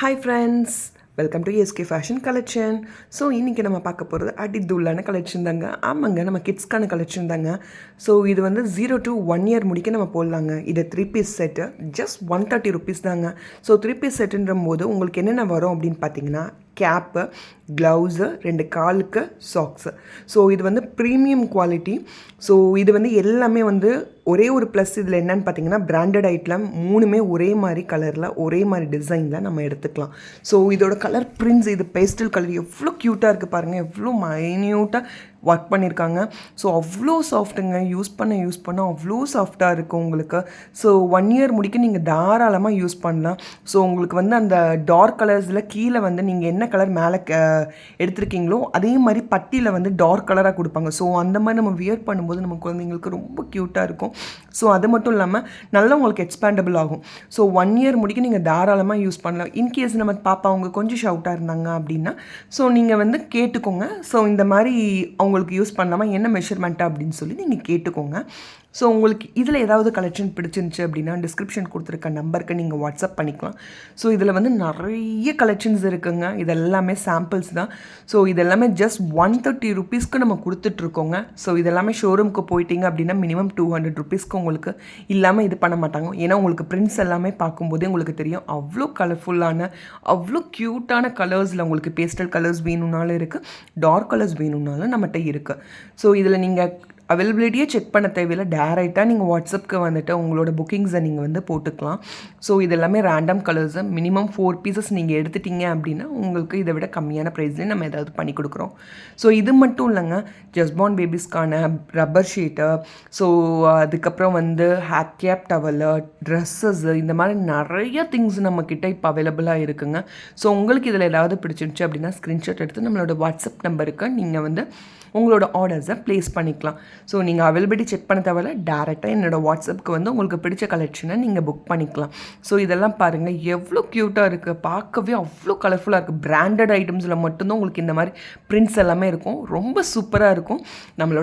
Hi friends, welcome to SK fashion collection. So இன்றைக்கி நம்ம பார்க்க போகிறது அடித்தூளான கலெக்ஷன் தாங்க. ஆமாங்க, நம்ம கிட்ஸ்க்கான கலெக்ஷன் தாங்க. ஸோ இது வந்து 0 to 1 year முடிக்க நம்ம போடலாங்க. இது 3 பீஸ் செட்டு ஜஸ்ட் 130 rupees தாங்க. ஸோ 3 பீஸ் செட்டுன்ற போது உங்களுக்கு என்னென்ன வரும் அப்படின்னு பார்த்தீங்கன்னா, கேப்பு, க்ளவுஸு, 2 காலுக்கு சாக்ஸு. ஸோ இது வந்து ப்ரீமியம் குவாலிட்டி. ஸோ இது வந்து எல்லாமே வந்து ஒரே ஒரு ப்ளஸ் இதில் என்னென்னு பார்த்தீங்கன்னா, பிராண்டட் ஐட்டம் 3மே ஒரே மாதிரி கலரில் ஒரே மாதிரி டிசைனில் நம்ம எடுத்துக்கலாம். ஸோ இதோட கலர் பிரிண்ட்ஸ், இது பேஸ்டல் கலர் எவ்வளோ க்யூட்டாக இருக்குது பாருங்கள், எவ்வளோ மைன்யூட்டாக ஒர்க் பண்ணியிருக்காங்க. ஸோ அவ்வளோ சாஃப்ட்டுங்க, யூஸ் பண்ண அவ்வளோ சாஃப்டாக இருக்கும் உங்களுக்கு. ஸோ 1 year முடிக்க நீங்கள் தாராளமாக யூஸ் பண்ணலாம். ஸோ உங்களுக்கு வந்து அந்த டார்க் கலர்ஸில் கீழே வந்து நீங்கள் என்ன கலர் மேலே எடுத்துருக்கீங்களோ அதே மாதிரி பட்டியில் வந்து டார்க் கலராக கொடுப்பாங்க. ஸோ அந்த மாதிரி நம்ம வியர் பண்ணும்போது நம்ம குழந்தைங்களுக்கு ரொம்ப க்யூட்டாக இருக்கும். ஸோ அது மட்டும் இல்லாமல் நல்லா உங்களுக்கு எக்ஸ்பேண்டபிள் ஆகும். ஸோ 1 year முடிக்க நீங்கள் தாராளமாக யூஸ் பண்ணலாம். இன்கேஸ் நம்ம பாப்பா அவங்க கொஞ்சம் ஷவுட்டாக இருந்தாங்க அப்படின்னா ஸோ நீங்கள் வந்து கேட்டுக்கோங்க. ஸோ இந்த மாதிரி உங்களுக்கு யூஸ் பண்ணலாமா, என்ன மெஷர்மெண்ட்டா அப்படின்னு சொல்லி நீங்கள் கேட்டுக்கோங்க. ஸோ உங்களுக்கு இதில் ஏதாவது கலெக்ஷன் பிடிச்சிருந்துச்சு அப்படின்னா டிஸ்கிரிப்ஷன் கொடுத்துருக்க நம்பருக்கு நீங்கள் வாட்ஸ்அப் பண்ணிக்கலாம். ஸோ இதில் வந்து நிறைய கலெக்ஷன்ஸ் இருக்குங்க. இதெல்லாமே சாம்பிள்ஸ் தான். ஸோ இதெல்லாமே ஜஸ்ட் 130 rupeesக்கு நம்ம கொடுத்துட்ருக்கோங்க. ஸோ இதெல்லாமே ஷோரூமுக்கு போயிட்டீங்க அப்படின்னா மினிமம் 200 rupeesக்கு உங்களுக்கு இல்லாமல் இது பண்ண மாட்டாங்க. ஏன்னா உங்களுக்கு பிரிண்ட்ஸ் எல்லாமே பார்க்கும்போதே உங்களுக்கு தெரியும் அவ்வளோ கலர்ஃபுல்லான அவ்வளோ க்யூட்டான கலர்ஸில் உங்களுக்கு பேஸ்டல் கலர்ஸ் வேணும்னாலும் இருக்குது, டார்க் கலர்ஸ் வேணும்னாலும் நம்மகிட்ட இருக்குது. ஸோ இதில் நீங்கள் அவைலபிலிட்டியே செக் பண்ண தேவையில்லை, டேரெக்டாக நீங்கள் வாட்ஸ்அப்புக்கு வந்துட்டு உங்களோட புக்கிங்ஸை நீங்கள் வந்து போட்டுக்கலாம். ஸோ இது எல்லாமே ரேண்டம் கலர்ஸு. மினிமம் 4 pieces நீங்கள் எடுத்துட்டீங்க அப்படின்னா உங்களுக்கு இதை விட கம்மியான ப்ரைஸ்லேயே நம்ம ஏதாவது பண்ணி கொடுக்குறோம். ஸோ இது மட்டும் இல்லைங்க, ஜஸ்பான் பேபிஸ்க்கான ரப்பர் ஷீட்டு, ஸோ அதுக்கப்புறம் வந்து ஹேர் கேப் டவலு, ட்ரெஸ்ஸஸ்ஸு, இந்த மாதிரி நிறைய திங்ஸ் நம்மக்கிட்ட இப்போ அவைலபிளாக இருக்குங்க. ஸோ உங்களுக்கு இதில் ஏதாவது பிடிச்சிருந்துச்சு அப்படின்னா ஸ்க்ரீன்ஷாட் எடுத்து நம்மளோட வாட்ஸ்அப் நம்பருக்கு நீங்கள் வந்து உங்களோட ஆர்டர்ஸை ப்ளேஸ் பண்ணிக்கலாம். ஸோ நீங்கள் அவைலபிலிட்டி செக் பண்ண தேவையில்ல, டேரெக்டாக என்னோடய வாட்ஸ்அப்புக்கு வந்து உங்களுக்கு பிடிச்ச கலெக்ஷனை நீங்கள் புக் பண்ணிக்கலாம். ஸோ இதெல்லாம் பாருங்கள் எவ்வளோ க்யூட்டாக இருக்குது, பார்க்கவே அவ்வளோ கலர்ஃபுல்லாக இருக்குது. பிராண்டட் ஐட்டம்ஸில் மட்டும்தான் உங்களுக்கு இந்த மாதிரி பிரிண்ட்ஸ் எல்லாமே இருக்கும். ரொம்ப சூப்பராக இருக்கும். நம்மளோட